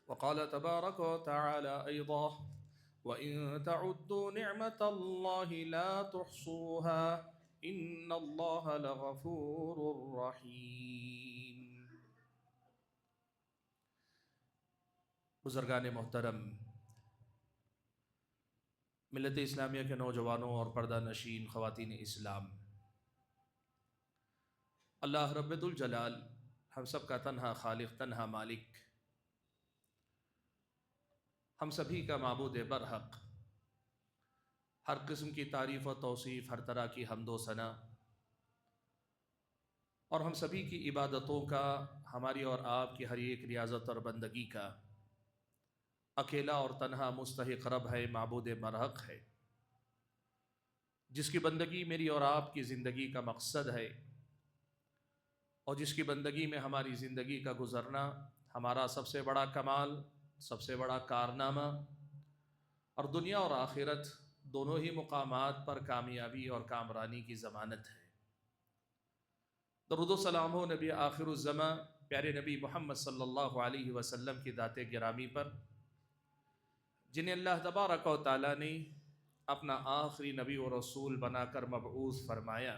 وقال تبارك وتعالى أيضا وإن تعدوا نعمة الله لا تحصوها إن الله لغفور رحيم. بزرگان محترم، ملت اسلامیہ کے نوجوانوں اور پردہ نشین خواتین اسلام، اللہ رب الجلال ہم سب کا تنہا خالق، تنہا مالک، ہم سبھی کا معبود برحق، ہر قسم کی تعریف و توصیف، ہر طرح کی حمد و ثنا، اور ہم سبھی کی عبادتوں کا، ہماری اور آپ کی ہر ایک ریاضت اور بندگی کا اکیلا اور تنہا مستحق رب ہے، معبود برحق ہے، جس کی بندگی میری اور آپ کی زندگی کا مقصد ہے، اور جس کی بندگی میں ہماری زندگی کا گزرنا ہمارا سب سے بڑا کمال، سب سے بڑا کارنامہ، اور دنیا اور آخرت دونوں ہی مقامات پر کامیابی اور کامرانی کی ضمانت ہے۔ درود و سلام ہو نبی آخر الزماں پیارے نبی محمد صلی اللہ علیہ وسلم کی ذات گرامی پر، جنہیں اللہ تبارک و تعالیٰ نے اپنا آخری نبی و رسول بنا کر مبعوث فرمایا،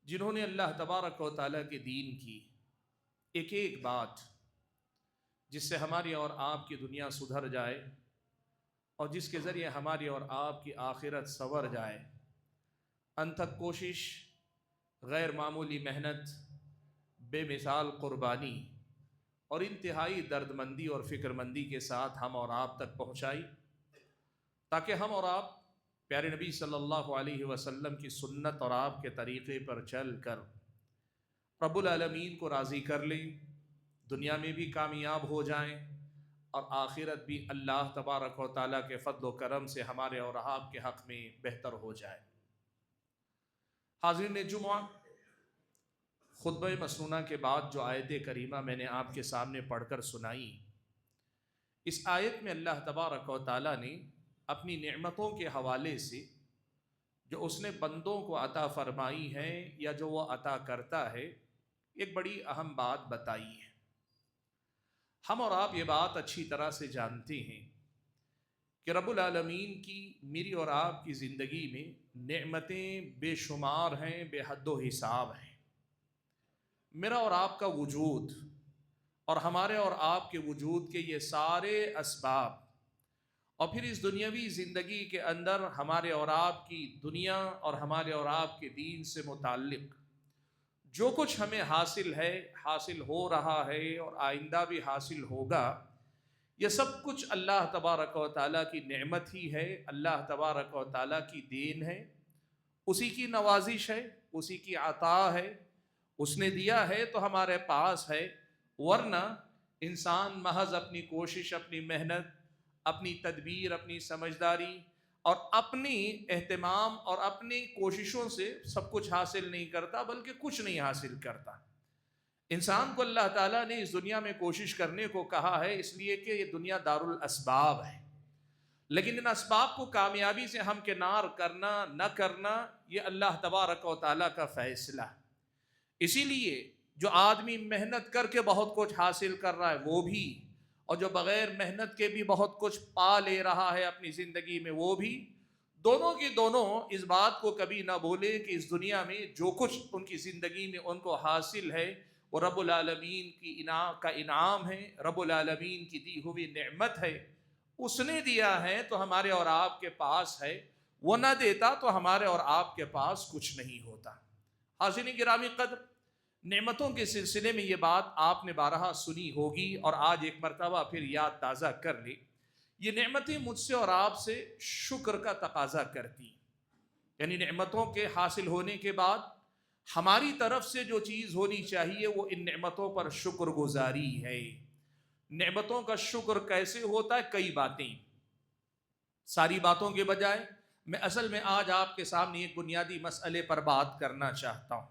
جنہوں نے اللہ تبارک و تعالیٰ کے دین کی ایک ایک بات، جس سے ہماری اور آپ کی دنیا سدھر جائے اور جس کے ذریعے ہماری اور آپ کی آخرت سنور جائے، انتھک کوشش، غیر معمولی محنت، بے مثال قربانی اور انتہائی درد مندی اور فکر مندی کے ساتھ ہم اور آپ تک پہنچائی، تاکہ ہم اور آپ پیارے نبی صلی اللہ علیہ وسلم کی سنت اور آپ کے طریقے پر چل کر رب العالمین کو راضی کر لیں، دنیا میں بھی کامیاب ہو جائیں اور آخرت بھی اللہ تبارک و تعالیٰ کے فضل و کرم سے ہمارے اور آپ کے حق میں بہتر ہو جائے۔ حاضرین جمعہ، خطبہ مسنونہ کے بعد جو آیت کریمہ میں نے آپ کے سامنے پڑھ کر سنائی، اس آیت میں اللہ تبارک و تعالیٰ نے اپنی نعمتوں کے حوالے سے جو اس نے بندوں کو عطا فرمائی ہے یا جو وہ عطا کرتا ہے، ایک بڑی اہم بات بتائی ہے۔ ہم اور آپ یہ بات اچھی طرح سے جانتے ہیں کہ رب العالمین کی میری اور آپ کی زندگی میں نعمتیں بے شمار ہیں، بے حد و حساب ہیں۔ میرا اور آپ کا وجود اور ہمارے اور آپ کے وجود کے یہ سارے اسباب، اور پھر اس دنیاوی زندگی کے اندر ہمارے اور آپ کی دنیا اور ہمارے اور آپ کے دین سے متعلق جو کچھ ہمیں حاصل ہے، حاصل ہو رہا ہے اور آئندہ بھی حاصل ہوگا، یہ سب کچھ اللہ تبارک و تعالیٰ کی نعمت ہی ہے، اللہ تبارک و تعالیٰ کی دین ہے، اسی کی نوازش ہے، اسی کی عطا ہے، اس نے دیا ہے تو ہمارے پاس ہے، ورنہ انسان محض اپنی کوشش، اپنی محنت، اپنی تدبیر، اپنی سمجھداری اور اپنی اہتمام اور اپنی کوششوں سے سب کچھ حاصل نہیں کرتا، بلکہ کچھ نہیں حاصل کرتا۔ انسان کو اللہ تعالیٰ نے اس دنیا میں کوشش کرنے کو کہا ہے، اس لیے کہ یہ دنیا دار الاسباب ہے، لیکن ان اسباب کو کامیابی سے ہمکنار کرنا نہ کرنا یہ اللہ تبارک و تعالیٰ کا فیصلہ ہے۔ اسی لیے جو آدمی محنت کر کے بہت کچھ حاصل کر رہا ہے وہ بھی، اور جو بغیر محنت کے بھی بہت کچھ پا لے رہا ہے اپنی زندگی میں وہ بھی، دونوں کی دونوں اس بات کو کبھی نہ بھولے کہ اس دنیا میں جو کچھ ان کی زندگی میں ان کو حاصل ہے وہ رب العالمین کی کا انعام ہے، رب العالمین کی دی ہوئی نعمت ہے، اس نے دیا ہے تو ہمارے اور آپ کے پاس ہے، وہ نہ دیتا تو ہمارے اور آپ کے پاس کچھ نہیں ہوتا۔ حاضرین گرامی قدر، نعمتوں کے سلسلے میں یہ بات آپ نے بارہا سنی ہوگی اور آج ایک مرتبہ پھر یاد تازہ کر لی۔ یہ نعمتیں مجھ سے اور آپ سے شکر کا تقاضا کرتی، یعنی نعمتوں کے حاصل ہونے کے بعد ہماری طرف سے جو چیز ہونی چاہیے وہ ان نعمتوں پر شکر گزاری ہے۔ نعمتوں کا شکر کیسے ہوتا ہے؟ کئی باتیں، ساری باتوں کے بجائے میں اصل میں آج آپ کے سامنے ایک بنیادی مسئلے پر بات کرنا چاہتا ہوں۔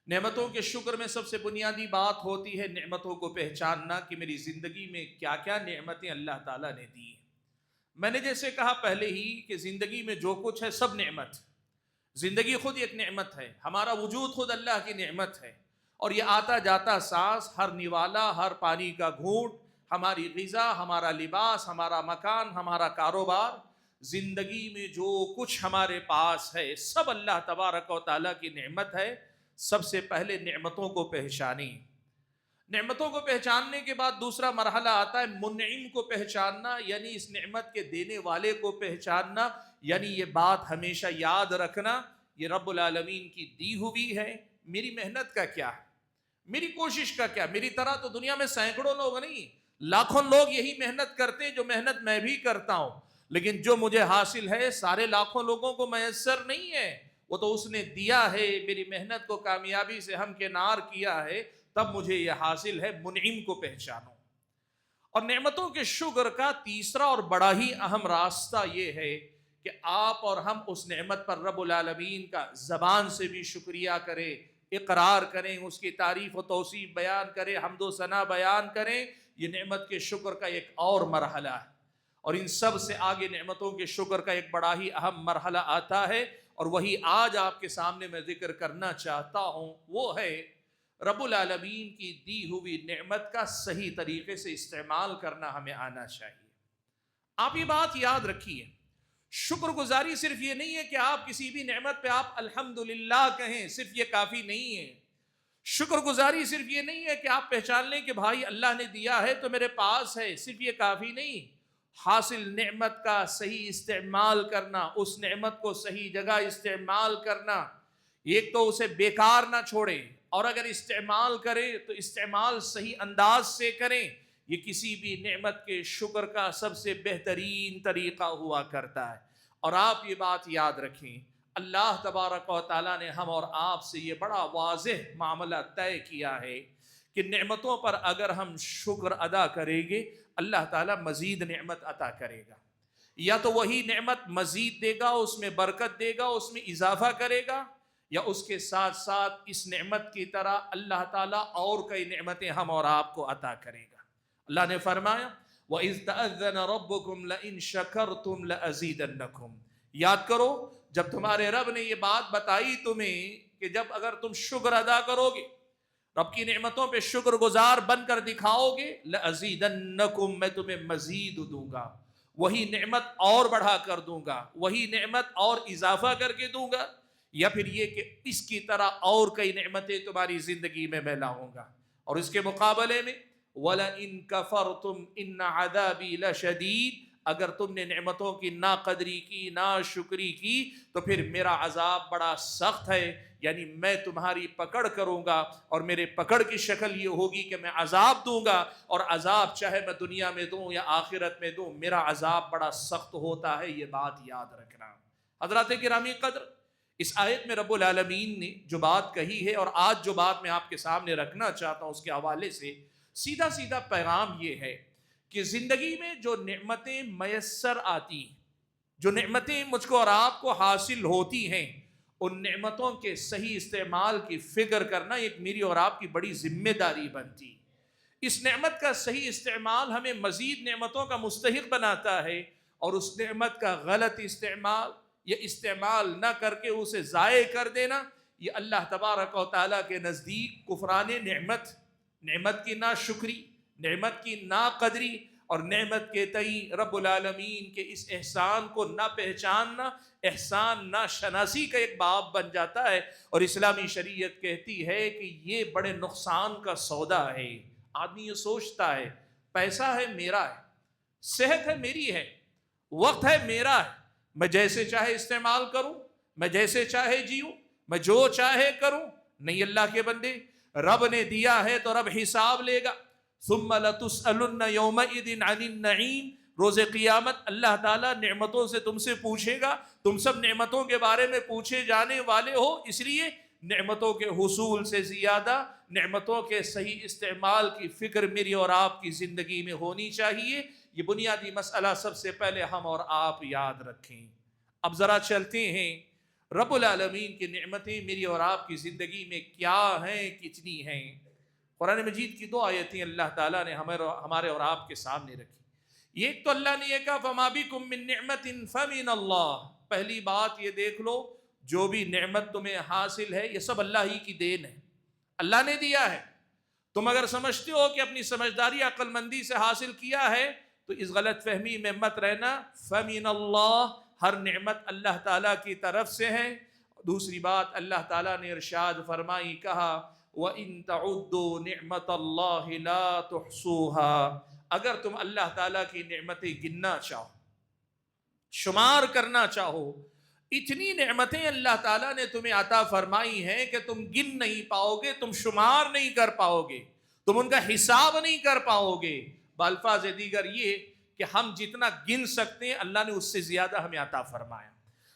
نعمتوں کے شکر میں سب سے بنیادی بات ہوتی ہے نعمتوں کو پہچاننا کہ میری زندگی میں کیا کیا نعمتیں اللہ تعالیٰ نے دی ہیں۔ میں نے جیسے کہا پہلے ہی کہ زندگی میں جو کچھ ہے سب نعمت، زندگی خود ایک نعمت ہے، ہمارا وجود خود اللہ کی نعمت ہے، اور یہ آتا جاتا سانس، ہر نوالا، ہر پانی کا گھونٹ، ہماری غذا، ہمارا لباس، ہمارا مکان، ہمارا کاروبار، زندگی میں جو کچھ ہمارے پاس ہے سب اللہ تبارک و تعالیٰ کی نعمت ہے۔ سب سے پہلے نعمتوں کو پہچانیں۔ نعمتوں کو پہچاننے کے بعد دوسرا مرحلہ آتا ہے منعم کو پہچاننا، یعنی اس نعمت کے دینے والے کو پہچاننا۔ یعنی یہ بات ہمیشہ یاد رکھنا، یہ رب العالمین کی دی ہوئی ہے، میری محنت کا کیا ہے، میری کوشش کا کیا۔ میری طرح تو دنیا میں سینکڑوں لوگ نہیں، لاکھوں لوگ یہی محنت کرتے ہیں جو محنت میں بھی کرتا ہوں، لیکن جو مجھے حاصل ہے سارے لاکھوں لوگوں کو میسر نہیں ہے۔ وہ تو اس نے دیا ہے، میری محنت کو کامیابی سے ہمکنار کیا ہے، تب مجھے یہ حاصل ہے۔ منعم کو پہچانو۔ اور نعمتوں کے شکر کا تیسرا اور بڑا ہی اہم راستہ یہ ہے کہ آپ اور ہم اس نعمت پر رب العالمین کا زبان سے بھی شکریہ کریں، اقرار کریں، اس کی تعریف و توصیف بیان کریں، حمد و ثنا بیان کریں۔ یہ نعمت کے شکر کا ایک اور مرحلہ ہے، اور ان سب سے آگے نعمتوں کے شکر کا ایک بڑا ہی اہم مرحلہ آتا ہے، اور وہی آج آپ کے سامنے میں ذکر کرنا چاہتا ہوں۔ وہ ہے رب العالمین کی دی ہوئی نعمت کا صحیح طریقے سے استعمال کرنا ہمیں آنا چاہیے۔ آپ یہ بات یاد رکھیے، شکر گزاری صرف یہ نہیں ہے کہ آپ کسی بھی نعمت پہ آپ الحمدللہ کہیں، صرف یہ کافی نہیں ہے۔ شکر گزاری صرف یہ نہیں ہے کہ آپ پہچان لیں کہ بھائی اللہ نے دیا ہے تو میرے پاس ہے، صرف یہ کافی نہیں۔ حاصل نعمت کا صحیح استعمال کرنا، اس نعمت کو صحیح جگہ استعمال کرنا، ایک تو اسے بیکار نہ چھوڑے، اور اگر استعمال کریں تو استعمال صحیح انداز سے کریں۔ یہ کسی بھی نعمت کے شکر کا سب سے بہترین طریقہ ہوا کرتا ہے۔ اور آپ یہ بات یاد رکھیں، اللہ تبارک و تعالیٰ نے ہم اور آپ سے یہ بڑا واضح معاملہ طے کیا ہے کہ نعمتوں پر اگر ہم شکر ادا کریں گے اللہ تعالیٰ مزید نعمت عطا کرے گا، یا تو وہی نعمت مزید دے گا، اس میں برکت دے گا، اس میں اضافہ کرے گا، یا اس کے ساتھ ساتھ اس نعمت کی طرح اللہ تعالیٰ اور کئی نعمتیں ہم اور آپ کو عطا کرے گا۔ اللہ نے فرمایا وَإِذْ تَأَذَّنَ رَبُّكُمْ لَإِن شَكَرْتُمْ لَأَزِيدَنَّكُمْ۔ یاد کرو جب تمہارے رب نے یہ بات بتائی تمہیں کہ جب اگر تم شکر ادا کرو گے، رب کی نعمتوں پہ شکر گزار بن کر دکھاؤ گے، لَأَزِيدَنَّكُمْ، میں تمہیں مزید دوں گا، وہی نعمت اور بڑھا کر دوں گا، وہی نعمت اور اضافہ کر کے دوں گا، یا پھر یہ کہ اس کی طرح اور کئی نعمتیں تمہاری زندگی میں میں لاؤں گا۔ اور اس کے مقابلے میں وَلَئِن كَفَرْتُمْ إِنَّ عَذَابِي لَشَدِيدٌ، اگر تم نے نعمتوں کی ناقدری کی، ناشکری کی، تو پھر میرا عذاب بڑا سخت ہے، یعنی میں تمہاری پکڑ کروں گا، اور میرے پکڑ کی شکل یہ ہوگی کہ میں عذاب دوں گا، اور عذاب چاہے میں دنیا میں دوں یا آخرت میں دوں، میرا عذاب بڑا سخت ہوتا ہے۔ یہ بات یاد رکھنا۔ حضرات گرامی قدر، اس آیت میں رب العالمین نے جو بات کہی ہے، اور آج جو بات میں آپ کے سامنے رکھنا چاہتا ہوں اس کے حوالے سے سیدھا سیدھا پیغام یہ ہے کہ زندگی میں جو نعمتیں میسر آتی ہیں، جو نعمتیں مجھ کو اور آپ کو حاصل ہوتی ہیں، ان نعمتوں کے صحیح استعمال کی فکر کرنا ایک میری اور آپ کی بڑی ذمہ داری بنتی۔ اس نعمت کا صحیح استعمال ہمیں مزید نعمتوں کا مستحق بناتا ہے، اور اس نعمت کا غلط استعمال یا استعمال نہ کر کے اسے ضائع کر دینا، یہ اللہ تبارک و تعالیٰ کے نزدیک کفران نعمت کی ناشکری، نعمت کی ناقدری، اور نعمت کے تئیں رب العالمین کے اس احسان کو نہ پہچاننا، احسان نہ شناسی کا ایک باب بن جاتا ہے۔ اور اسلامی شریعت کہتی ہے کہ یہ بڑے نقصان کا سودا ہے۔ آدمی یہ سوچتا ہے پیسہ ہے میرا ہے، صحت ہے میری ہے، وقت ہے میرا ہے، میں جیسے چاہے استعمال کروں، میں جیسے چاہے جیوں، میں جو چاہے کروں۔ نہیں اللہ کے بندے، رب نے دیا ہے تو رب حساب لے گا۔ ثم لتسألن یومئذ عن النعیم، روز قیامت اللہ تعالیٰ نعمتوں سے تم سے پوچھے گا۔ تم سب نعمتوں کے بارے میں پوچھے جانے والے ہو، اس لیے نعمتوں کے حصول سے زیادہ نعمتوں کے صحیح استعمال کی فکر میری اور آپ کی زندگی میں ہونی چاہیے۔ یہ بنیادی مسئلہ سب سے پہلے ہم اور آپ یاد رکھیں۔ اب ذرا چلتے ہیں رب العالمین کی نعمتیں میری اور آپ کی زندگی میں کیا ہیں، کتنی ہیں۔ قرآن مجید کی 2 آیتیں اللہ تعالیٰ نے ہمارے اور آپ کے سامنے رکھی۔ ایک تو اللہ نے یہ کہا فَمَا بِكُم مِّن نِّعْمَةٍ فَمِنَ اللَّهِ، پہلی بات یہ دیکھ لو جو بھی نعمت تمہیں حاصل ہے یہ سب اللہ ہی کی دین ہے، اللہ نے دیا ہے. تم اگر سمجھتے ہو کہ اپنی سمجھداری عقل مندی سے حاصل کیا ہے تو اس غلط فہمی میں مت رہنا. فَمِنَ اللَّهِ، ہر نعمت اللہ تعالیٰ کی طرف سے ہے. دوسری بات اللہ تعالیٰ نے ارشاد فرمائی، کہا وَإِن تَعُدُّوا نِعْمَةَ اللَّهِ لَا تُحْصُوهَا، اگر تم اللہ تعالیٰ کی نعمتیں گننا چاہو، شمار کرنا چاہو، اتنی نعمتیں اللہ تعالیٰ نے تمہیں عطا فرمائی ہیں کہ تم گن نہیں پاؤ گے، تم شمار نہیں کر پاؤ گے، تم ان کا حساب نہیں کر پاؤ گے. بالفاظ دیگر یہ کہ ہم جتنا گن سکتے ہیں اللہ نے اس سے زیادہ ہمیں عطا فرمایا.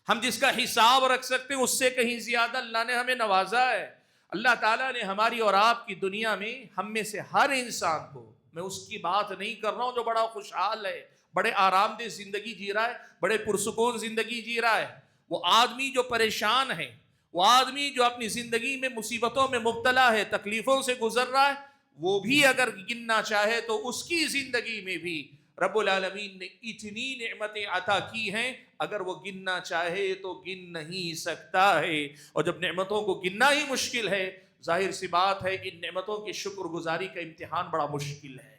ہم جس کا حساب رکھ سکتے ہیں اس سے کہیں زیادہ اللہ نے ہمیں نوازا ہے. اللہ تعالیٰ نے ہماری اور آپ کی دنیا میں ہم میں سے ہر انسان کو، میں اس کی بات نہیں کر رہا ہوں جو بڑا خوشحال ہے، بڑے آرام دہ زندگی جی رہا ہے، بڑے پرسکون زندگی جی رہا ہے، وہ آدمی جو پریشان ہے، وہ آدمی جو اپنی زندگی میں مصیبتوں میں مبتلا ہے، تکلیفوں سے گزر رہا ہے، وہ بھی اگر گننا چاہے تو اس کی زندگی میں بھی رب العالمین نے اتنی نعمتیں عطا کی ہیں، اگر وہ گننا چاہے تو گن نہیں سکتا ہے. اور جب نعمتوں کو گننا ہی مشکل ہے، ظاہر سی بات ہے ان نعمتوں کی شکر گزاری کا امتحان بڑا مشکل ہے.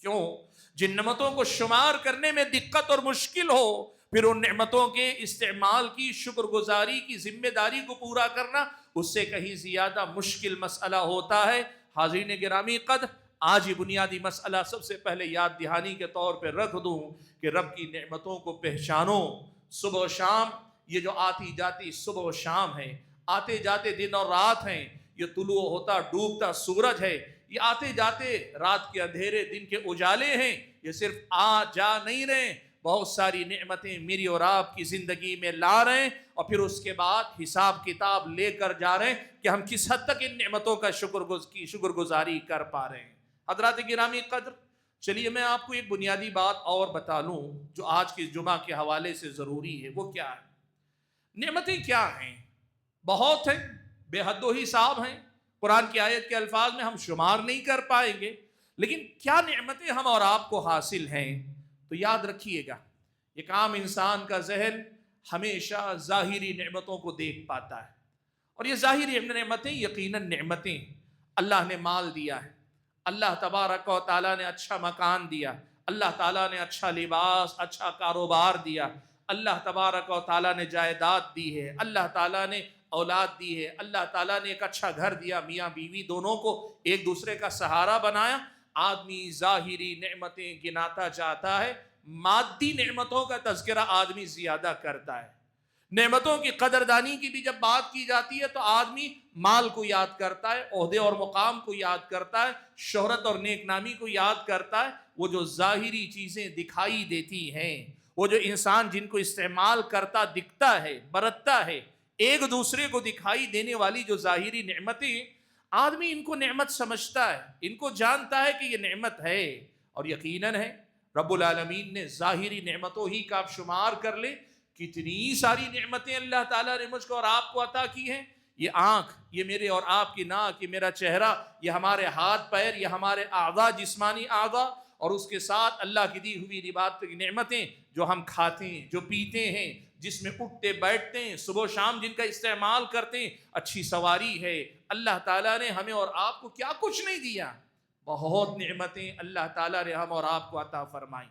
کیوں؟ جن نعمتوں کو شمار کرنے میں دقت اور مشکل ہو، پھر ان نعمتوں کے استعمال کی، شکر گزاری کی ذمہ داری کو پورا کرنا اس سے کہیں زیادہ مشکل مسئلہ ہوتا ہے. حاضرین گرامی قدر، آج ہی بنیادی مسئلہ سب سے پہلے یاد دہانی کے طور پہ رکھ دوں کہ رب کی نعمتوں کو پہچانو. صبح و شام، یہ جو آتی جاتی صبح و شام ہے، آتے جاتے دن اور رات ہیں، یہ طلوع ہوتا ڈوبتا سورج ہے، یہ آتے جاتے رات کے اندھیرے دن کے اجالے ہیں، یہ صرف آ جا نہیں رہے، بہت ساری نعمتیں میری اور آپ کی زندگی میں لا رہے ہیں، اور پھر اس کے بعد حساب کتاب لے کر جا رہے ہیں کہ ہم کس حد تک ان نعمتوں کا شکر گزاری کر پا رہے ہیں. حضرات گرامی قدر، چلیے میں آپ کو ایک بنیادی بات اور بتا لوں جو آج کے جمعہ کے حوالے سے ضروری ہے. وہ کیا ہے؟ نعمتیں کیا ہیں؟ بہت ہیں، بے حد و حساب ہیں. قرآن کی آیت کے الفاظ میں ہم شمار نہیں کر پائیں گے. لیکن کیا نعمتیں ہم اور آپ کو حاصل ہیں؟ تو یاد رکھیے گا، ایک عام انسان کا ذہن ہمیشہ ظاہری نعمتوں کو دیکھ پاتا ہے، اور یہ ظاہری نعمتیں یقیناً نعمتیں. اللہ نے مال دیا ہے، اللہ تبارک و تعالیٰ نے اچھا مکان دیا، اللہ تعالیٰ نے اچھا لباس، اچھا کاروبار دیا، اللہ تبارک و تعالیٰ نے جائیداد دی ہے، اللہ تعالیٰ نے اولاد دی ہے، اللہ تعالیٰ نے ایک اچھا گھر دیا، میاں بیوی دونوں کو ایک دوسرے کا سہارا بنایا. آدمی ظاہری نعمتیں گناتا جاتا ہے، مادی نعمتوں کا تذکرہ آدمی زیادہ کرتا ہے. نعمتوں کی قدردانی کی بھی جب بات کی جاتی ہے تو آدمی مال کو یاد کرتا ہے، عہدے اور مقام کو یاد کرتا ہے، شہرت اور نیک نامی کو یاد کرتا ہے. وہ جو ظاہری چیزیں دکھائی دیتی ہیں، وہ جو انسان جن کو استعمال کرتا دکھتا ہے، برتتا ہے، ایک دوسرے کو دکھائی دینے والی جو ظاہری نعمتیں، آدمی ان کو نعمت سمجھتا ہے، ان کو جانتا ہے کہ یہ نعمت ہے. اور یقیناً ہے، رب العالمین نے ظاہری نعمتوں ہی کا آپ شمار کر لیں، کتنی ساری نعمتیں اللہ تعالیٰ نے مجھ کو اور آپ کو عطا کی ہیں. یہ آنکھ، یہ میرے اور آپ کی ناک، یہ میرا چہرہ، یہ ہمارے ہاتھ پیر، یہ ہمارے اعضاء، جسمانی اعضاء، اور اس کے ساتھ اللہ کی دی ہوئی نعمت کی نعمتیں جو ہم کھاتے ہیں، جو پیتے ہیں، جس میں اٹھتے بیٹھتے ہیں، صبح و شام جن کا استعمال کرتے ہیں، اچھی سواری ہے. اللہ تعالیٰ نے ہمیں اور آپ کو کیا کچھ نہیں دیا؟ بہت نعمتیں اللہ تعالیٰ نے ہم اور آپ کو عطا فرمائی.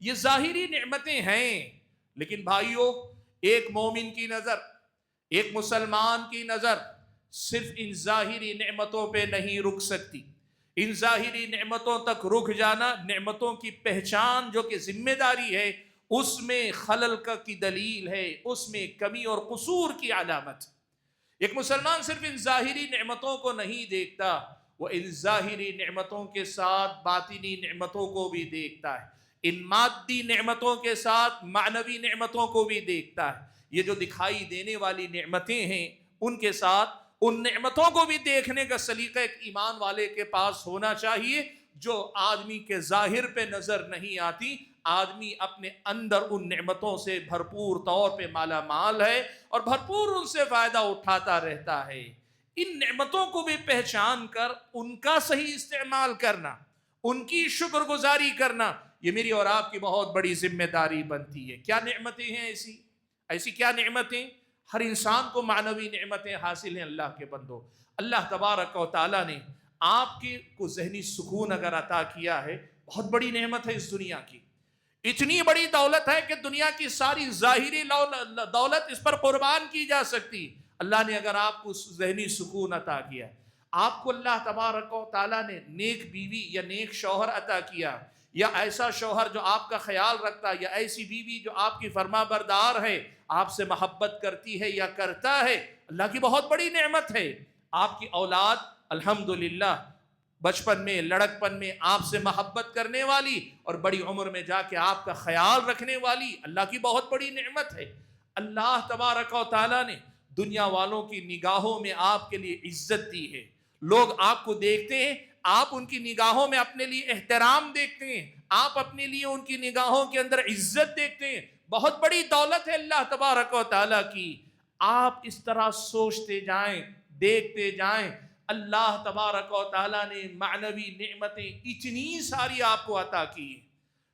یہ ظاہری نعمتیں ہیں، لیکن بھائیو، ایک مومن کی نظر، ایک مسلمان کی نظر صرف ان ظاہری نعمتوں پہ نہیں رک سکتی. ان ظاہری نعمتوں تک رک جانا نعمتوں کی پہچان جو کہ ذمہ داری ہے، اس میں خلل کی دلیل ہے، اس میں کمی اور قصور کی علامت. ایک مسلمان صرف ان ظاہری نعمتوں کو نہیں دیکھتا، وہ ان ظاہری نعمتوں کے ساتھ باطنی نعمتوں کو بھی دیکھتا ہے، ان مادی نعمتوں کے ساتھ معنوی نعمتوں کو بھی دیکھتا ہے. یہ جو دکھائی دینے والی نعمتیں ہیں، ان کے ساتھ ان نعمتوں کو بھی دیکھنے کا سلیقہ ایک ایمان والے کے پاس ہونا چاہیے، جو آدمی کے ظاہر پہ نظر نہیں آتی. آدمی اپنے اندر ان نعمتوں سے بھرپور طور پہ مالا مال ہے اور بھرپور ان سے فائدہ اٹھاتا رہتا ہے. ان نعمتوں کو بھی پہچان کر ان کا صحیح استعمال کرنا، ان کی شکر گزاری کرنا، یہ میری اور آپ کی بہت بڑی ذمہ داری بنتی ہے. کیا نعمتیں ہیں ایسی کیا نعمتیں؟ ہر انسان کو معنوی نعمتیں حاصل ہیں اللہ کے بندو. اللہ تبارک و تعالیٰ نے آپ کو ذہنی سکون اگر عطا کیا ہے، بہت بڑی نعمت ہے اس دنیا کی. اتنی بڑی دولت ہے کہ دنیا کی ساری ظاہری دولت اس پر قربان کی جا سکتی. اللہ نے اگر آپ کو ذہنی سکون عطا کیا، آپ کو اللہ تبارک و تعالیٰ نے نیک بیوی یا نیک شوہر عطا کیا، یا ایسا شوہر جو آپ کا خیال رکھتا، یا ایسی بیوی جو آپ کی فرما بردار ہے، آپ سے محبت کرتی ہے یا کرتا ہے، اللہ کی بہت بڑی نعمت ہے. آپ کی اولاد الحمدللہ بچپن میں لڑکپن میں آپ سے محبت کرنے والی اور بڑی عمر میں جا کے آپ کا خیال رکھنے والی، اللہ کی بہت بڑی نعمت ہے. اللہ تبارک و تعالیٰ نے دنیا والوں کی نگاہوں میں آپ کے لیے عزت دی ہے. لوگ آپ کو دیکھتے ہیں، آپ ان کی نگاہوں میں اپنے لیے احترام دیکھتے ہیں، آپ اپنے لیے ان کی نگاہوں کے اندر عزت دیکھتے ہیں. بہت بڑی دولت ہے اللہ تبارک و تعالیٰ کی. آپ اس طرح سوچتے جائیں، دیکھتے جائیں، اللہ تبارک و تعالیٰ نے معنوی نعمتیں اتنی ساری آپ کو عطا کی ہیں.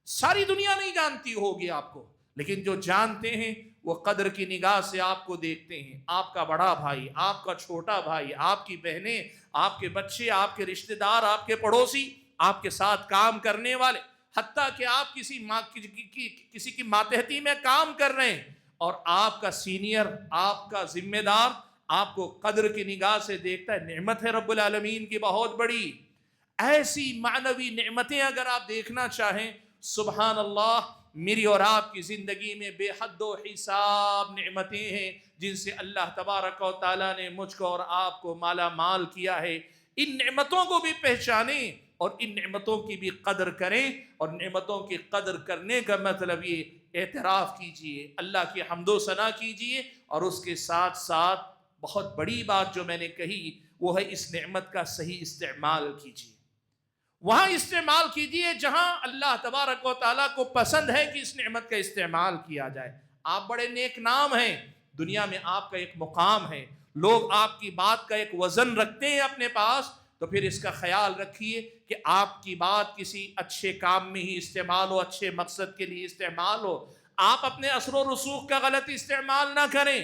ساری دنیا نہیں جانتی ہوگی آپ کو، لیکن جو جانتے ہیں وہ قدر کی نگاہ سے آپ کو دیکھتے ہیں. آپ کا بڑا بھائی، آپ کا چھوٹا بھائی، آپ کی بہنیں، آپ کے بچے، آپ کے رشتہ دار، آپ کے پڑوسی، آپ کے ساتھ کام کرنے والے، حتیٰ کہ آپ کسی کی ماتحتی میں کام کر رہے ہیں اور آپ کا سینئر، آپ کا ذمہ دار آپ کو قدر کی نگاہ سے دیکھتا ہے. نعمت ہے رب العالمین کی بہت بڑی. ایسی معنوی نعمتیں اگر آپ دیکھنا چاہیں، سبحان اللہ، میری اور آپ کی زندگی میں بے حد و حساب نعمتیں ہیں جن سے اللہ تبارک و تعالیٰ نے مجھ کو اور آپ کو مالا مال کیا ہے. ان نعمتوں کو بھی پہچانیں اور ان نعمتوں کی بھی قدر کریں، اور نعمتوں کی قدر کرنے کا مطلب یہ اعتراف کیجئے، اللہ کی حمد و ثنا کیجئے، اور اس کے ساتھ ساتھ بہت بڑی بات جو میں نے کہی وہ ہے اس نعمت کا صحیح استعمال کیجئے. وہاں استعمال کیجئے جہاں اللہ تبارک و تعالیٰ کو پسند ہے کہ اس نعمت کا استعمال کیا جائے. آپ بڑے نیک نام ہیں، دنیا میں آپ کا ایک مقام ہے، لوگ آپ کی بات کا ایک وزن رکھتے ہیں اپنے پاس، تو پھر اس کا خیال رکھیے کہ آپ کی بات کسی اچھے کام میں ہی استعمال ہو، اچھے مقصد کے لیے استعمال ہو. آپ اپنے اثر و رسوخ کا غلط استعمال نہ کریں.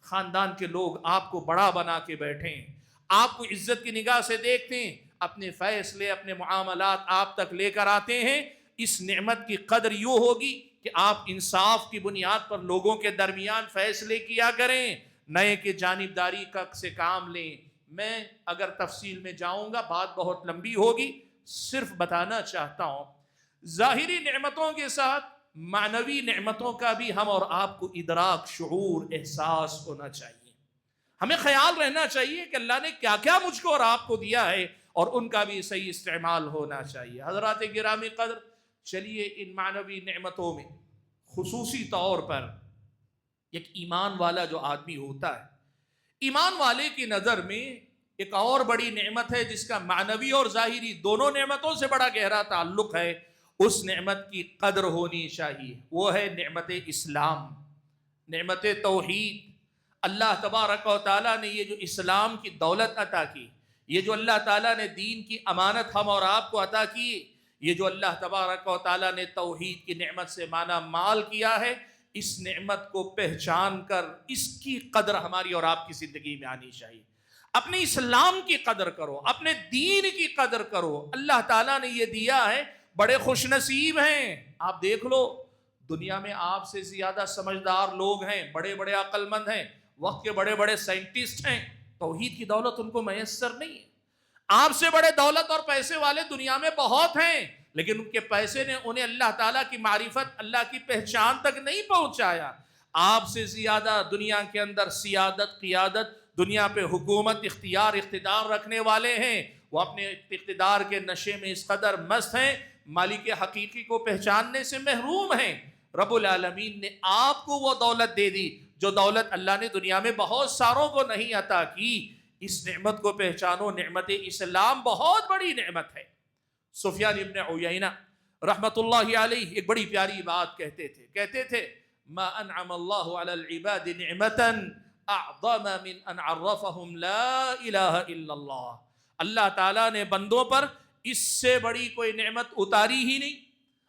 خاندان کے لوگ آپ کو بڑا بنا کے بیٹھیں، آپ کو عزت کی نگاہ سے دیکھتے ہیں، اپنے فیصلے، اپنے معاملات آپ تک لے کر آتے ہیں. اس نعمت کی قدر یوں ہوگی کہ آپ انصاف کی بنیاد پر لوگوں کے درمیان فیصلے کیا کریں، نئے کے جانبداری سے کام لیں. میں اگر تفصیل میں جاؤں گا بات بہت لمبی ہوگی، صرف بتانا چاہتا ہوں ظاہری نعمتوں کے ساتھ معنوی نعمتوں کا بھی ہم اور آپ کو ادراک، شعور، احساس ہونا چاہیے. ہمیں خیال رہنا چاہیے کہ اللہ نے کیا کیا مجھ کو اور آپ کو دیا ہے، اور ان کا بھی صحیح استعمال ہونا چاہیے. حضرات گرامی قدر، چلیے ان معنوی نعمتوں میں خصوصی طور پر ایک ایمان والا جو آدمی ہوتا ہے، ایمان والے کی نظر میں ایک اور بڑی نعمت ہے جس کا معنوی اور ظاہری دونوں نعمتوں سے بڑا گہرا تعلق ہے. اس نعمت کی قدر ہونی چاہیے، وہ ہے نعمت اسلام، نعمت توحید. اللہ تبارک و تعالیٰ نے یہ جو اسلام کی دولت عطا کی، یہ جو اللہ تعالیٰ نے دین کی امانت ہم اور آپ کو عطا کی، یہ جو اللہ تبارک و تعالیٰ نے توحید کی نعمت سے مالا مال کیا ہے، اس نعمت کو پہچان کر اس کی قدر ہماری اور آپ کی زندگی میں آنی چاہیے. اپنے اسلام کی قدر کرو، اپنے دین کی قدر کرو. اللہ تعالیٰ نے یہ دیا ہے، بڑے خوش نصیب ہیں. آپ دیکھ لو، دنیا میں آپ سے زیادہ سمجھدار لوگ ہیں، بڑے بڑے عقل مند ہیں، وقت کے بڑے بڑے سائنٹسٹ ہیں، توحید کی دولت ان کو میسر نہیں ہے. آپ سے بڑے دولت اور پیسے والے دنیا میں بہت ہیں، لیکن ان کے پیسے نے انہیں اللہ تعالیٰ کی معرفت، اللہ کی پہچان تک نہیں پہنچایا. آپ سے زیادہ دنیا کے اندر سیادت، قیادت، دنیا پہ حکومت، اختیار، اقتدار رکھنے والے ہیں، وہ اپنے اقتدار کے نشے میں اس قدر مست ہیں، مالک حقیقی کو پہچاننے سے محروم ہیں. رب العالمین نے آپ کو وہ دولت دے دی جو دولت اللہ نے دنیا میں بہت ساروں کو نہیں عطا کی. اس نعمت کو پہچانو، نعمت اسلام بہت بڑی نعمت ہے. سفیان ابن عیینہ رحمت اللہ علیہ ایک بڑی پیاری بات کہتے تھے ما انعم اللہ علی العباد نعمتا اعظم من ان عرفهم لا الہ الا اللہ. اللہ تعالیٰ نے بندوں پر اس سے بڑی کوئی نعمت اتاری ہی نہیں،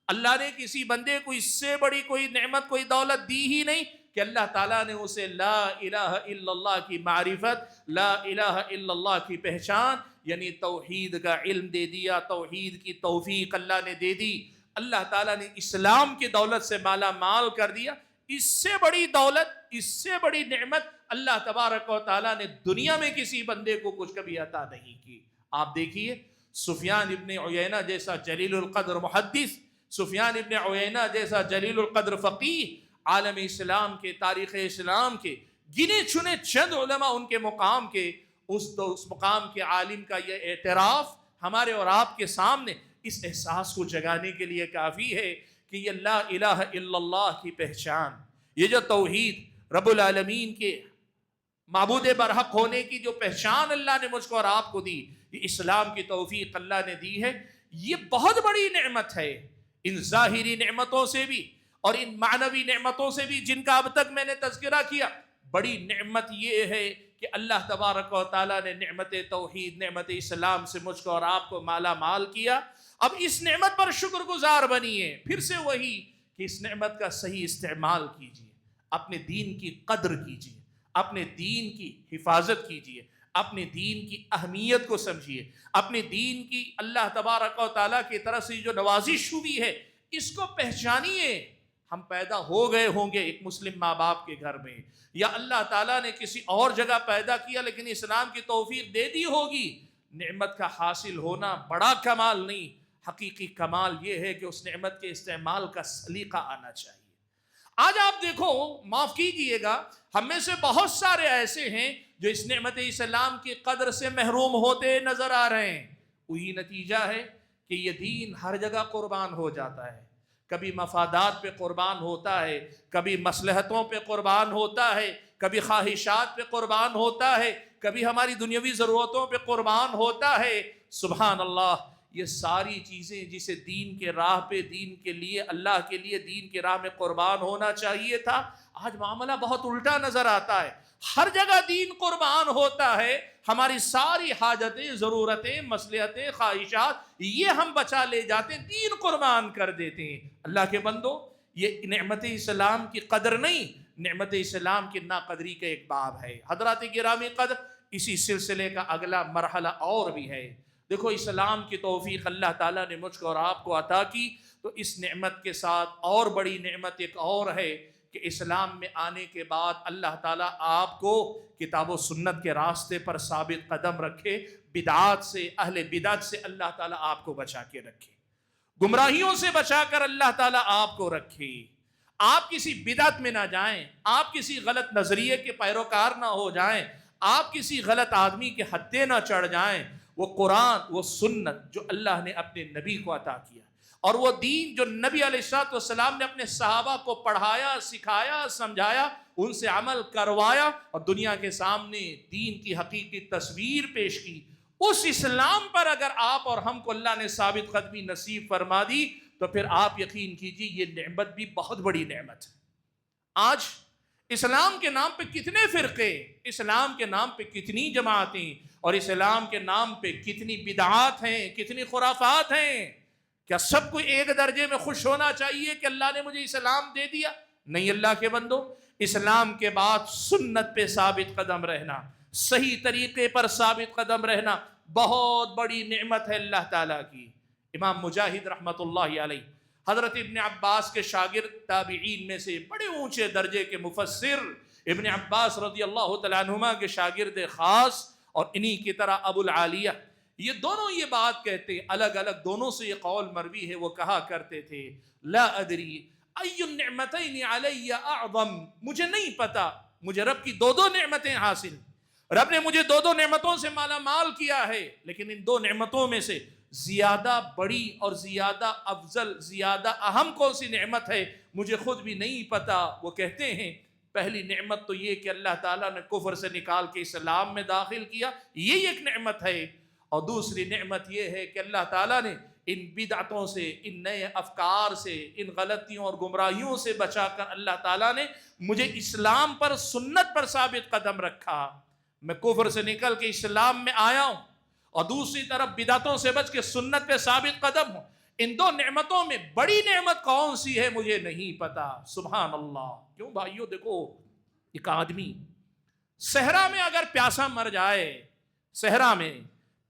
اللہ نے کسی بندے کو اس سے بڑی کوئی نعمت، کوئی دولت دی ہی نہیں کہ اللہ تعالیٰ نے اسے لا الہ الا اللہ کی معرفت، لا الہ الا اللہ کی پہچان، یعنی توحید کا علم دے دیا، توحید کی توفیق اللہ نے دے دی، اللہ تعالیٰ نے اسلام کی دولت سے مالا مال کر دیا۔ اس سے بڑی دولت، اس سے بڑی نعمت اللہ تبارک و تعالیٰ نے دنیا میں کسی بندے کو کچھ کبھی عطا نہیں کی۔ آپ دیکھیے سفیان ابن عیینہ جیسا جلیل القدر محدث، سفیان ابن عیینہ جیسا جلیل القدر فقیہ، عالم اسلام کے، تاریخ اسلام کے گنے چنے چند علماء ان کے مقام کے، اس مقام کے عالم کا یہ اعتراف ہمارے اور آپ کے سامنے اس احساس کو جگانے کے لیے کافی ہے کہ یہ لا الہ الا اللہ کی پہچان، یہ جو توحید رب العالمین کے معبود برحق ہونے کی جو پہچان اللہ نے مجھ کو اور آپ کو دی، یہ اسلام کی توفیق اللہ نے دی ہے، یہ بہت بڑی نعمت ہے۔ ان ظاہری نعمتوں سے بھی اور ان معنوی نعمتوں سے بھی جن کا اب تک میں نے تذکرہ کیا، بڑی نعمت یہ ہے کہ اللہ تبارک و تعالیٰ نے نعمت توحید، نعمت اسلام سے مجھ کو اور آپ کو مالا مال کیا۔ اب اس نعمت پر شکر گزار بنیے، پھر سے وہی کہ اس نعمت کا صحیح استعمال کیجیے، اپنے دین کی قدر کیجیے، اپنے دین کی حفاظت کیجیے، اپنے دین کی اہمیت کو سمجھیے، اپنے دین کی اللہ تبارک و تعالیٰ کی طرف سے جو نوازش ہوئی ہے اس کو پہچانیے۔ ہم پیدا ہو گئے ہوں گے ایک مسلم ماں باپ کے گھر میں، یا اللہ تعالیٰ نے کسی اور جگہ پیدا کیا لیکن اسلام کی توفیق دے دی ہوگی۔ نعمت کا حاصل ہونا بڑا کمال نہیں، حقیقی کمال یہ ہے کہ اس نعمت کے استعمال کا سلیقہ آنا چاہیے۔ آج آپ دیکھو، معاف کیجئے گا، ہم میں سے بہت سارے ایسے ہیں جو اس نعمت اسلام کی قدر سے محروم ہوتے نظر آ رہے ہیں۔ وہی نتیجہ ہے کہ یہ دین ہر جگہ قربان ہو جاتا ہے، کبھی مفادات پہ قربان ہوتا ہے، کبھی مصلحتوں پہ قربان ہوتا ہے، کبھی خواہشات پہ قربان ہوتا ہے، کبھی ہماری دنیاوی ضرورتوں پہ قربان ہوتا ہے۔ سبحان اللہ، یہ ساری چیزیں جسے دین کے راہ پہ، دین کے لیے، اللہ کے لیے دین کے راہ میں قربان ہونا چاہیے تھا، آج معاملہ بہت الٹا نظر آتا ہے۔ ہر جگہ دین قربان ہوتا ہے، ہماری ساری حاجتیں، ضرورتیں، مصلحتیں، خواہشات یہ ہم بچا لے جاتے ہیں، دین قربان کر دیتے ہیں۔ اللہ کے بندو، یہ نعمت اسلام کی قدر نہیں، نعمت اسلام کی ناقدری کا ایک باب ہے۔ حضرات گرامی قدر، اسی سلسلے کا اگلا مرحلہ اور بھی ہے۔ دیکھو، اسلام کی توفیق اللہ تعالیٰ نے مجھ کو اور آپ کو عطا کی، تو اس نعمت کے ساتھ اور بڑی نعمت ایک اور ہے کہ اسلام میں آنے کے بعد اللہ تعالیٰ آپ کو کتاب و سنت کے راستے پر ثابت قدم رکھے، بدعات سے، اہل بدعت سے اللہ تعالیٰ آپ کو بچا کے رکھے، گمراہیوں سے بچا کر اللہ تعالیٰ آپ کو رکھے، آپ کسی بدعت میں نہ جائیں، آپ کسی غلط نظریے کے پیروکار نہ ہو جائیں، آپ کسی غلط آدمی کے ہتھے نہ چڑھ جائیں۔ وہ قرآن، وہ سنت جو اللہ نے اپنے نبی کو عطا کیا، اور وہ دین جو نبی علیہ الصلوۃ والسلام نے اپنے صحابہ کو پڑھایا، سکھایا، سمجھایا، ان سے عمل کروایا اور دنیا کے سامنے دین کی حقیقی تصویر پیش کی، اس اسلام پر اگر آپ اور ہم کو اللہ نے ثابت قدمی نصیب فرما دی تو پھر آپ یقین کیجئے یہ نعمت بھی بہت بڑی نعمت ہے۔ آج اسلام کے نام پہ کتنے فرقے، اسلام کے نام پہ کتنی جماعتیں، اور اسلام کے نام پہ کتنی بدعات ہیں، کتنی خرافات ہیں۔ کیا سب کو ایک درجے میں خوش ہونا چاہیے کہ اللہ نے مجھے اسلام دے دیا؟ نہیں اللہ کے بندو، اسلام کے بعد سنت پہ ثابت قدم رہنا، صحیح طریقے پر ثابت قدم رہنا بہت بڑی نعمت ہے اللہ تعالیٰ کی۔ امام مجاہد رحمت اللہ علیہ، حضرت ابن عباس کے شاگرد، تابعین میں سے بڑے اونچے درجے کے مفسر، ابن عباس رضی اللہ تعالیٰ عنہما کے شاگرد خاص، اور انہی کی طرح ابو العالیہ، یہ دونوں یہ بات کہتے، الگ الگ دونوں سے یہ قول مروی ہے، وہ کہا کرتے تھے لا ادری ای النعمتین علی اعظم، مجھے نہیں پتا، مجھے رب کی دو نعمتیں حاصل، رب نے مجھے دو نعمتوں سے مالا مال کیا ہے، لیکن ان دو نعمتوں میں سے زیادہ بڑی اور زیادہ افضل، زیادہ اہم کون سی نعمت ہے مجھے خود بھی نہیں پتا۔ وہ کہتے ہیں پہلی نعمت تو یہ کہ اللہ تعالیٰ نے کفر سے نکال کے اسلام میں داخل کیا، یہ ایک نعمت ہے، اور دوسری نعمت یہ ہے کہ اللہ تعالیٰ نے ان بدعتوں سے، ان نئے افکار سے، ان غلطیوں اور گمراہیوں سے بچا کر اللہ تعالیٰ نے مجھے اسلام پر، سنت پر ثابت قدم رکھا۔ میں کفر سے نکل کے اسلام میں آیا ہوں، اور دوسری طرف بدعتوں سے بچ کے سنت پہ ثابت قدم ہوں۔ ان دو نعمتوں میں بڑی نعمت کون سی ہے مجھے نہیں پتا. سبحان اللہ. کیوں بھائیو؟ دیکھو ایک آدمی صحرا میں اگر پیاسا مر جائے، صحرا میں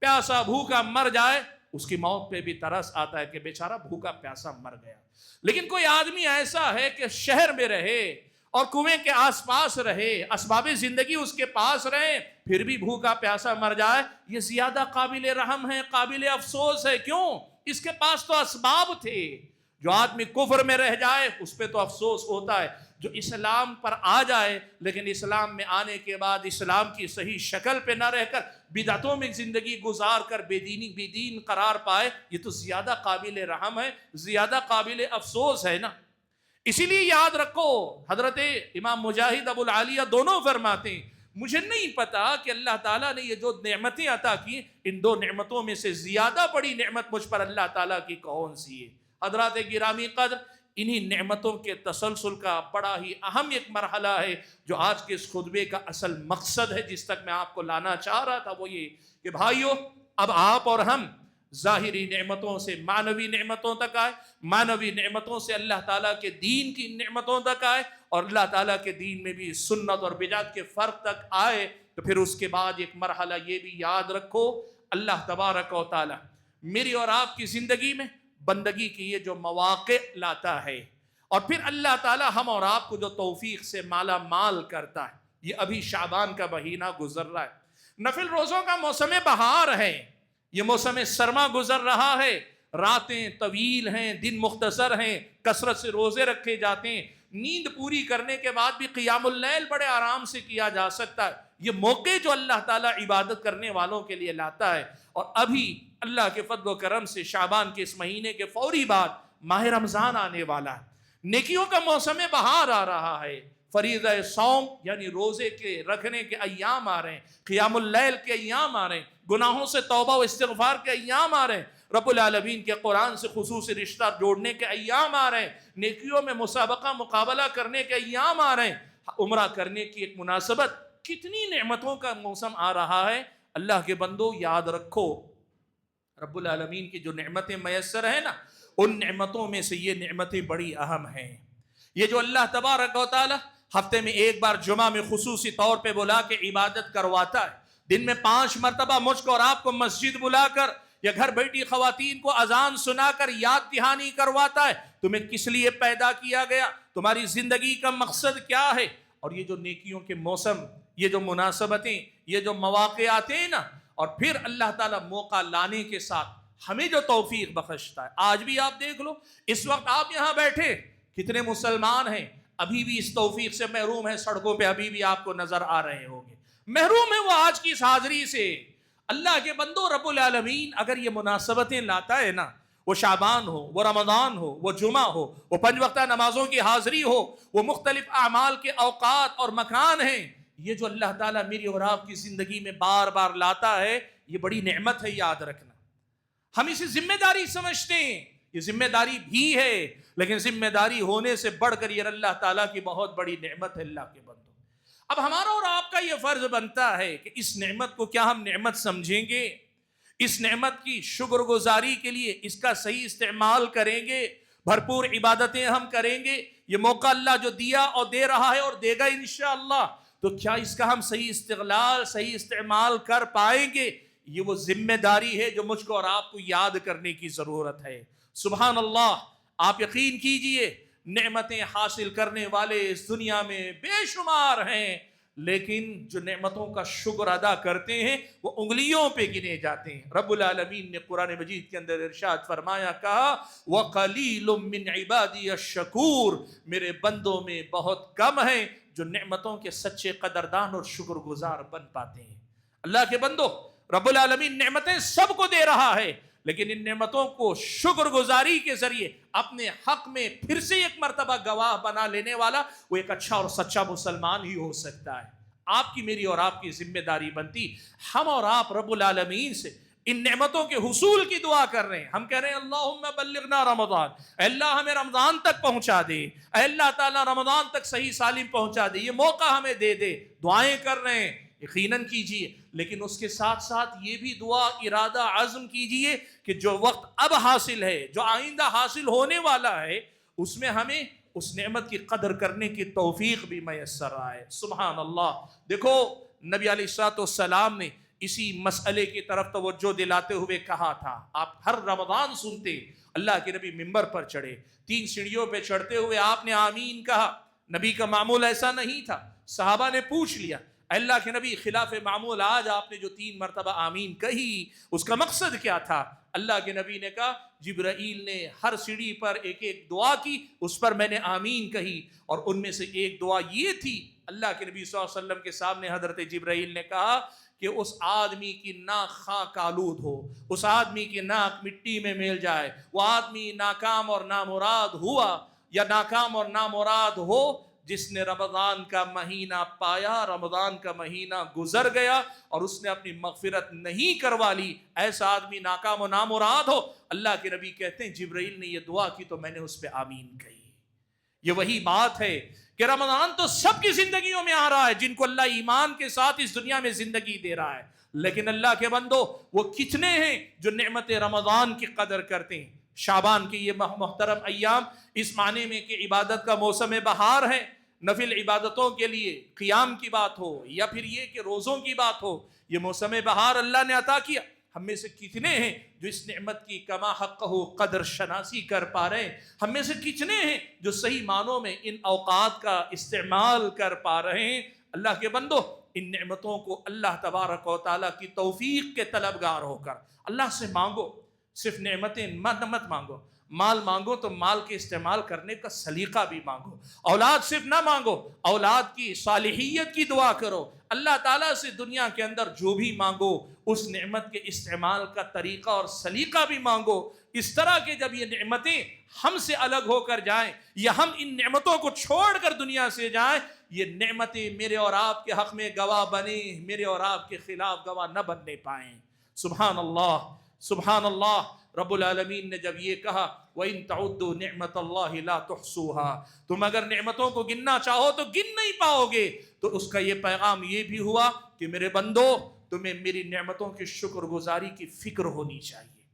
پیاسا بھوکا مر جائے، اس کی موت پہ بھی ترس آتا ہے کہ بیچارہ بھوکا پیاسا مر گیا. لیکن کوئی آدمی ایسا ہے کہ شہر میں رہے اور کنویں کے آس پاس رہے، اسباب زندگی اس کے پاس رہے، پھر بھی بھوکا پیاسا مر جائے، یہ زیادہ قابل رحم ہے، قابل افسوس ہے. کیوں؟ اس کے پاس تو اسباب تھے. جو آدمی کفر میں رہ جائے اس پہ تو افسوس ہوتا ہے، جو اسلام پر آ جائے لیکن اسلام میں آنے کے بعد اسلام کی صحیح شکل پہ نہ رہ کر بدعتوں میں زندگی گزار کر بے دین قرار پائے، یہ تو زیادہ قابل رحم ہے، زیادہ قابل افسوس ہے نا. اسی لیے یاد رکھو، حضرت امام مجاہد ابو العالیہ دونوں فرماتے ہیں مجھے نہیں پتا کہ اللہ تعالیٰ نے یہ جو نعمتیں عطا کی ان دو نعمتوں میں سے زیادہ بڑی نعمت مجھ پر اللہ تعالیٰ کی کون سی ہے. حضرات گرامی قدر، انہی نعمتوں کے تسلسل کا بڑا ہی اہم ایک مرحلہ ہے جو آج کے اس خطبے کا اصل مقصد ہے، جس تک میں آپ کو لانا چاہ رہا تھا. وہ یہ کہ بھائیو، اب آپ اور ہم ظاہری نعمتوں سے معنوی نعمتوں تک آئے، معنوی نعمتوں سے اللہ تعالیٰ کے دین کی نعمتوں تک آئے، اور اللہ تعالیٰ کے دین میں بھی سنت اور بدعت کے فرق تک آئے. تو پھر اس کے بعد ایک مرحلہ یہ بھی یاد رکھو، اللہ تبارک و تعالیٰ میری اور آپ کی زندگی میں بندگی کی یہ جو مواقع لاتا ہے، اور پھر اللہ تعالیٰ ہم اور آپ کو جو توفیق سے مالا مال کرتا ہے. یہ ابھی شعبان کا مہینہ گزر رہا ہے، نفل روزوں کا موسم بہار ہے، یہ موسم سرما گزر رہا ہے، راتیں طویل ہیں، دن مختصر ہیں، کثرت سے روزے رکھے جاتے ہیں، نیند پوری کرنے کے بعد بھی قیام اللیل بڑے آرام سے کیا جا سکتا ہے. یہ موقع جو اللہ تعالیٰ عبادت کرنے والوں کے لیے لاتا ہے. اور ابھی اللہ کے فضل و کرم سے شعبان کے اس مہینے کے فوری بعد ماہ رمضان آنے والا ہے، نیکیوں کا موسم بہار آ رہا ہے، فریضہ صوم یعنی روزے کے رکھنے کے ایام آ رہے ہیں، قیام اللیل کے ایام آ رہے ہیں، گناہوں سے توبہ و استغفار کے ایام آ رہے ہیں، رب العالمین کے قرآن سے خصوصی رشتہ جوڑنے کے ایام آ رہے ہیں، نیکیوں میں مسابقہ مقابلہ کرنے کے ایام آ رہے ہیں، عمرہ کرنے کی ایک مناسبت. کتنی نعمتوں کا موسم آ رہا ہے. اللہ کے بندو یاد رکھو، رب العالمین کی جو نعمتیں میسر ہیں نا، ان نعمتوں میں سے یہ نعمتیں بڑی اہم ہیں. یہ جو اللہ تبارک و تعالی ہفتے میں ایک بار جمعہ میں خصوصی طور پہ بلا کے عبادت کرواتا ہے، دن میں 5 مرتبہ مجھ کو اور آپ کو مسجد بلا کر یا گھر بیٹھی خواتین کو اذان سنا کر یاد دہانی کرواتا ہے تمہیں کس لیے پیدا کیا گیا، تمہاری زندگی کا مقصد کیا ہے. اور یہ جو نیکیوں کے موسم، یہ جو مناسبتیں، یہ جو مواقع آتے ہیں نا، اور پھر اللہ تعالیٰ موقع لانے کے ساتھ ہمیں جو توفیق بخشتا ہے. آج بھی آپ دیکھ لو، اس وقت آپ یہاں بیٹھے کتنے مسلمان ہیں ابھی بھی اس توفیق سے محروم ہیں، سڑکوں پہ ابھی بھی آپ کو نظر آ رہے ہوں گے، محروم ہیں وہ آج کی اس حاضری سے. اللہ کے بندو، رب العالمین اگر یہ مناسبتیں لاتا ہے نا، وہ شعبان ہو، وہ رمضان ہو، وہ جمعہ ہو، وہ 5 وقتہ نمازوں کی حاضری ہو، وہ مختلف اعمال کے اوقات اور مکان ہیں، یہ جو اللہ تعالیٰ میری اور آپ کی زندگی میں بار بار لاتا ہے، یہ بڑی نعمت ہے. یاد رکھنا، ہم اسے ذمہ داری سمجھتے ہیں، یہ ذمہ داری بھی ہے، لیکن ذمہ داری ہونے سے بڑھ کر یہ اللہ تعالیٰ کی بہت بڑی نعمت ہے. اللہ کے بندو، اب ہمارا اور آپ کا یہ فرض بنتا ہے کہ اس نعمت کو کیا ہم نعمت سمجھیں گے، اس نعمت کی شکر گزاری کے لیے اس کا صحیح استعمال کریں گے، بھرپور عبادتیں ہم کریں گے. یہ موقع اللہ جو دیا اور دے رہا ہے اور دے گا انشاءاللہ، تو کیا اس کا ہم صحیح استغلال، صحیح استعمال کر پائیں گے؟ یہ وہ ذمہ داری ہے جو مجھ کو اور آپ کو یاد کرنے کی ضرورت ہے. سبحان اللہ. آپ یقین کیجئے، نعمتیں حاصل کرنے والے اس دنیا میں بے شمار ہیں، لیکن جو نعمتوں کا شکر ادا کرتے ہیں وہ انگلیوں پہ گنے جاتے ہیں. رب العالمین نے قرآن مجید کے اندر ارشاد فرمایا، کہا وَقَلِيلٌ مِّنْ عِبَادِيَ الشَّكُورُ، میرے بندوں میں بہت کم ہیں جو نعمتوں کے سچے قدردان اور شکر گزار بن پاتے ہیں. اللہ کے بندو، رب العالمین نعمتیں سب کو دے رہا ہے، لیکن ان نعمتوں کو شکر گزاری کے ذریعے اپنے حق میں پھر سے ایک مرتبہ گواہ بنا لینے والا وہ ایک اچھا اور سچا مسلمان ہی ہو سکتا ہے. آپ کی، میری اور آپ کی ذمہ داری بنتی، ہم اور آپ رب العالمین سے ان نعمتوں کے حصول کی دعا کر رہے ہیں. ہم کہہ رہے ہیں اللہم بلغنا رمضان، اے اللہ ہمیں رمضان تک پہنچا دے، اے اللہ تعالیٰ رمضان تک صحیح سالم پہنچا دے، یہ موقع ہمیں دے دے. دعائیں کر رہے ہیں یقیناً کیجئے، لیکن اس کے ساتھ ساتھ یہ بھی دعا ارادہ عزم کیجئے کہ جو وقت اب حاصل ہے، جو آئندہ حاصل ہونے والا ہے، اس میں ہمیں اس نعمت کی قدر کرنے کی توفیق بھی میسر آئے۔ سبحان اللہ۔ دیکھو نبی علیہ الصلوۃ والسلام نے اسی مسئلے کی طرف توجہ دلاتے ہوئے کہا تھا، آپ ہر رمضان سنتے، اللہ کے نبی منبر پر چڑھے، 3 سیڑھیوں پہ چڑھتے ہوئے آپ نے آمین کہا۔ نبی کا معمول ایسا نہیں تھا، صحابہ نے پوچھ لیا اللہ کے نبی خلاف معمول آج آپ نے جو 3 مرتبہ آمین کہی، اس کا مقصد کیا تھا؟ اللہ کے نبی نے کہا جبرائیل نے ہر سیڑھی پر ایک ایک دعا کی، اس پر میں نے آمین کہی، اور ان میں سے ایک دعا یہ تھی، اللہ کے نبی صلی اللہ علیہ وسلم کے سامنے حضرت جبرائیل نے کہا کہ اس آدمی کی ناک خاک آلود ہو، اس آدمی کی ناک مٹی میں میل جائے، وہ آدمی ناکام اور نامراد ہوا یا ناکام اور نامراد ہو جس نے رمضان کا مہینہ پایا، رمضان کا مہینہ گزر گیا اور اس نے اپنی مغفرت نہیں کروا لی، ایسا آدمی ناکام و نامراد ہو۔ اللہ کے نبی کہتے ہیں جبرائیل نے یہ دعا کی تو میں نے اس پہ آمین کہی۔ یہ وہی بات ہے کہ رمضان تو سب کی زندگیوں میں آ رہا ہے، جن کو اللہ ایمان کے ساتھ اس دنیا میں زندگی دے رہا ہے، لیکن اللہ کے بندو وہ کتنے ہیں جو نعمت رمضان کی قدر کرتے ہیں؟ شعبان کی یہ محترم ایام اس معنی میں کہ عبادت کا موسم بہار ہے، نفل عبادتوں کے لیے قیام کی بات ہو یا پھر یہ کہ روزوں کی بات ہو، یہ موسم بہار اللہ نے عطا کیا۔ ہم میں سے کتنے ہیں جو اس نعمت کی کما حق ہو قدر شناسی کر پا رہے ہیں؟ ہم میں سے کتنے ہیں جو صحیح معنوں میں ان اوقات کا استعمال کر پا رہے ہیں؟ اللہ کے بندو ان نعمتوں کو اللہ تبارک و تعالیٰ کی توفیق کے طلبگار ہو کر اللہ سے مانگو۔ صرف نعمتیں مت مانگو، مال مانگو تو مال کے استعمال کرنے کا سلیقہ بھی مانگو، اولاد صرف نہ مانگو، اولاد کی صالحیت کی دعا کرو، اللہ تعالیٰ سے دنیا کے اندر جو بھی مانگو اس نعمت کے استعمال کا طریقہ اور سلیقہ بھی مانگو، اس طرح کہ جب یہ نعمتیں ہم سے الگ ہو کر جائیں یا ہم ان نعمتوں کو چھوڑ کر دنیا سے جائیں، یہ نعمتیں میرے اور آپ کے حق میں گواہ بنیں، میرے اور آپ کے خلاف گواہ نہ بننے پائیں۔ سبحان اللہ، سبحان اللہ۔ رب العالمین نے جب یہ کہا وَإِن تَعُدُّوا نِعْمَةَ اللَّهِ لَا تُحْصُوهَا، تم اگر نعمتوں کو گننا چاہو تو گن نہیں پاؤ گے، تو اس کا یہ پیغام یہ بھی ہوا کہ میرے بندو تمہیں میری نعمتوں کی شکر گزاری کی فکر ہونی چاہیے،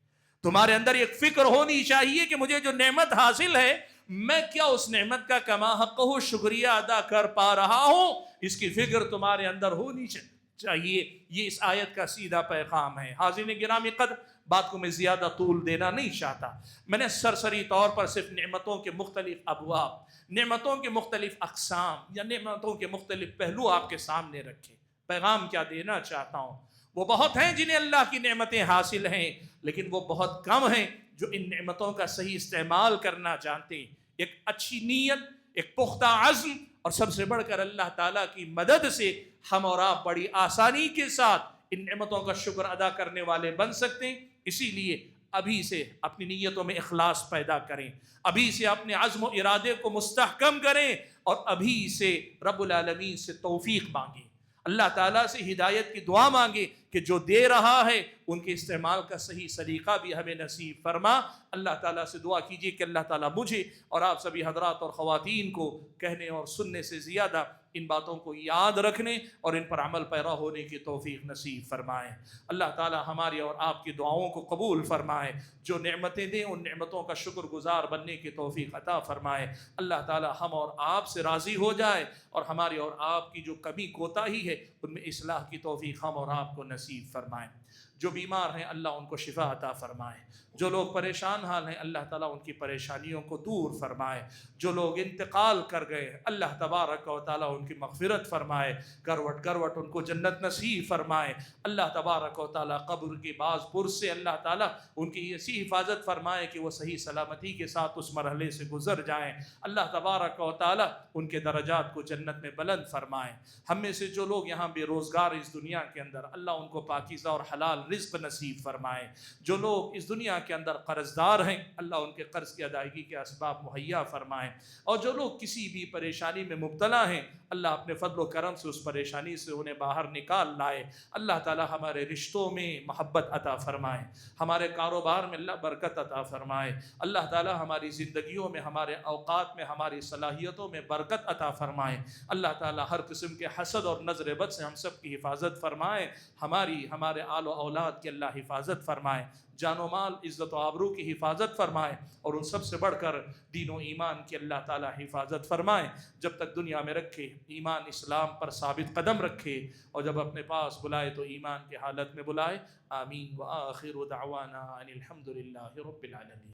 تمہارے اندر ایک فکر ہونی چاہیے کہ مجھے جو نعمت حاصل ہے میں کیا اس نعمت کا کما حق ہو شکریہ ادا کر پا رہا ہوں، اس کی فکر تمہارے اندر ہونی چاہیے۔ یہ اس آیت کا سیدھا پیغام ہے۔ حاضرین گرامی قدر، بات کو میں زیادہ طول دینا نہیں چاہتا، میں نے سرسری طور پر صرف نعمتوں کے مختلف ابواب، نعمتوں کے مختلف اقسام یا نعمتوں کے مختلف پہلو آپ کے سامنے رکھے۔ پیغام کیا دینا چاہتا ہوں، وہ بہت ہیں جنہیں اللہ کی نعمتیں حاصل ہیں، لیکن وہ بہت کم ہیں جو ان نعمتوں کا صحیح استعمال کرنا جانتے ہیں۔ ایک اچھی نیت، ایک پختہ عزم اور سب سے بڑھ کر اللہ تعالیٰ کی مدد سے ہم اور آپ بڑی آسانی کے ساتھ ان نعمتوں کا شکر ادا کرنے والے بن سکتے ہیں۔ اسی لیے ابھی سے اپنی نیتوں میں اخلاص پیدا کریں، ابھی سے اپنے عزم و ارادے کو مستحکم کریں اور ابھی سے رب العالمین سے توفیق مانگیں، اللہ تعالیٰ سے ہدایت کی دعا مانگیں کہ جو دے رہا ہے ان کے استعمال کا صحیح سلیقہ بھی ہمیں نصیب فرما۔ اللہ تعالیٰ سے دعا کیجیے کہ اللہ تعالیٰ مجھے اور آپ سبھی حضرات اور خواتین کو کہنے اور سننے سے زیادہ ان باتوں کو یاد رکھنے اور ان پر عمل پیرا ہونے کی توفیق نصیب فرمائے۔ اللہ تعالیٰ ہماری اور آپ کی دعاؤں کو قبول فرمائے، جو نعمتیں دیں ان نعمتوں کا شکر گزار بننے کی توفیق عطا فرمائے۔ اللہ تعالیٰ ہم اور آپ سے راضی ہو جائے اور ہماری اور آپ کی جو کمی کوتاہی ہے ان میں اصلاح کی توفیق ہم اور آپ کو نصیب فرمائے۔ جو بیمار ہیں اللہ ان کو شفا عطا فرمائے، جو لوگ پریشان حال ہیں اللہ تعالیٰ ان کی پریشانیوں کو دور فرمائے، جو لوگ انتقال کر گئے اللہ تبارک و تعالیٰ ان کی مغفرت فرمائے، کروٹ کروٹ ان کو جنت نصیب فرمائے۔ اللہ تبارک و تعالیٰ قبر کی باز پرس سے اللہ تعالیٰ ان کی ایسی حفاظت فرمائے کہ وہ صحیح سلامتی کے ساتھ اس مرحلے سے گزر جائیں۔ اللہ تبارک و تعالیٰ ان کے درجات کو جنت میں بلند فرمائے۔ ہم میں سے جو لوگ یہاں بے روزگار اس دنیا کے اندر اللہ ان کو پاکیزہ اور حلال رزق نصیب فرمائے۔ جو لوگ اس دنیا کے اندر قرض دار ہیں اللہ ان کے قرض کی ادائیگی کے اسباب مہیا فرمائیں، اور جو لوگ کسی بھی پریشانی میں مبتلا ہیں اللہ اپنے فضل و کرم سے اس پریشانی سے انہیں باہر نکال لائے۔ اللہ تعالی ہمارے رشتوں میں محبت عطا فرمائے، ہمارے کاروبار میں اللہ برکت عطا فرمائے، اللہ تعالی ہماری زندگیوں میں، ہمارے اوقات میں، ہماری صلاحیتوں میں برکت عطا فرمائے۔ اللہ تعالی ہر قسم کے حسد اور نظر بد سے ہم سب کی حفاظت فرمائے، ہمارے آل و اولاد کی اللہ حفاظت فرمائے، جان و مال عزت و آبرو کی حفاظت فرمائے، اور ان سب سے بڑھ کر دین و ایمان کی اللہ تعالی حفاظت فرمائے۔ جب تک دنیا میں رکھے ایمان اسلام پر ثابت قدم رکھے، اور جب اپنے پاس بلائے تو ایمان کی حالت میں بلائے۔ آمین وآخر دعوانا ان الحمد للہ رب العالمین۔